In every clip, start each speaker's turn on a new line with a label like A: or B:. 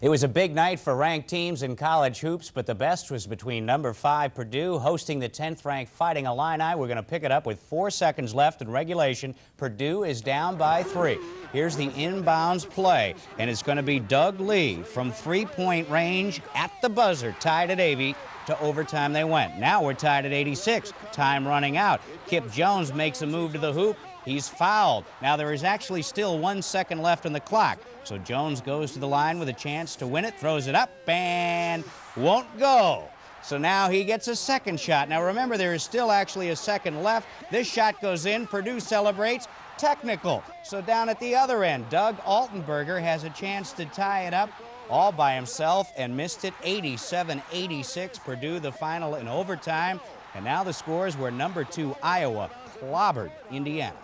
A: It was a big night for ranked teams in college hoops, but the best was between number 5 Purdue hosting the 10th-ranked Fighting Illini. We're going to pick it up with 4 seconds left in regulation. Purdue is down by 3. Here's the inbounds play, and it's going to be Doug Lee from three-point range at the buzzer, tied at 80. To overtime they went. Now we're tied at 86. Time running out. Kip Jones makes a move to the hoop. He's fouled. Now there is actually still 1 second left on the clock. So Jones goes to the line with a chance to win it, throws it up, and won't go. So now he gets a second shot. Now remember, there is still actually a second left. This shot goes in. Purdue celebrates. Technical. So down at the other end, Doug Altenberger has a chance to tie it up all by himself and missed it. 87-86. Purdue the final in overtime. And now the scores were number 2 Iowa clobbered Indiana.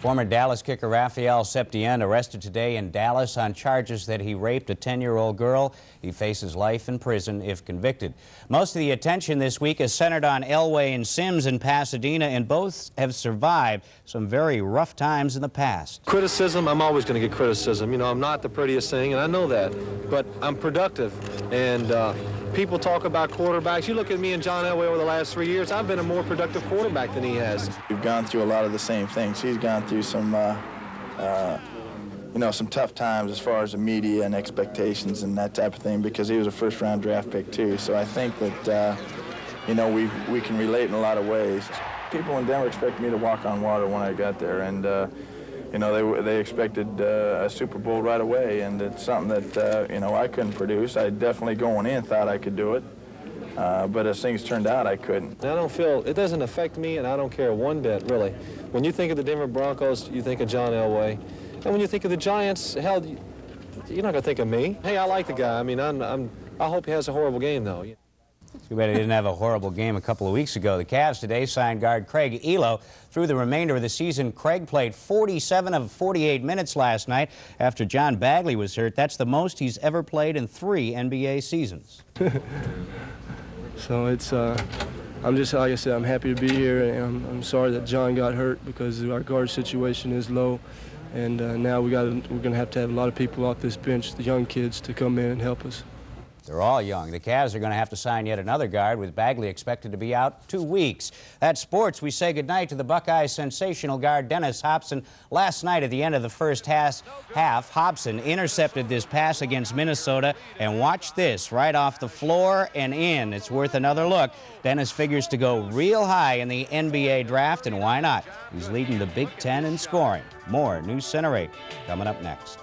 A: Former Dallas kicker Rafael Septien arrested today in Dallas on charges that he raped a 10-year-old girl. He faces life in prison if convicted. Most of the attention this week is centered on Elway and Sims in Pasadena, and both have survived some very rough times in the past.
B: Criticism, I'm always going to get criticism. You know, I'm not the prettiest thing, and I know that, but I'm productive. And people talk about quarterbacks. You look at me and John Elway over the last 3 years, I've been a more productive quarterback than he has.
C: We've gone through a lot of the same things. He's gone through some, you know, some tough times as far as the media and expectations and that type of thing, because he was a first-round draft pick too. So I think that, you know, we can relate in a lot of ways. People in Denver expected me to walk on water when I got there, and you know, they expected a Super Bowl right away, and it's something that you know, I couldn't produce. I definitely going in thought I could do it. But as things turned out, I couldn't.
B: I don't feel, it doesn't affect me, and I don't care one bit, really. When you think of the Denver Broncos, you think of John Elway. And when you think of the Giants, hell, you're not going to think of me. Hey, I like the guy. I mean, I hope he has a horrible game, though.
A: Too bad he didn't have a horrible game a couple of weeks ago. The Cavs today signed guard Craig Ehlo. Through the remainder of the season, Craig played 47 of 48 minutes last night after John Bagley was hurt. That's the most he's ever played in 3 NBA seasons.
D: So it's, I'm just, like I said, I'm happy to be here, and I'm sorry that John got hurt because our guard situation is low, and now we're going to have a lot of people off this bench, the young kids, to come in and help us.
A: They're all young. The Cavs are going to have to sign yet another guard, with Bagley expected to be out 2 weeks. That's sports. We say goodnight to the Buckeyes' sensational guard, Dennis Hobson. Last night at the end of the first half, Hobson intercepted this pass against Minnesota, and watch this, right off the floor and in. It's worth another look. Dennis figures to go real high in the NBA draft, and why not? He's leading the Big Ten in scoring. More News Center 8 coming up next.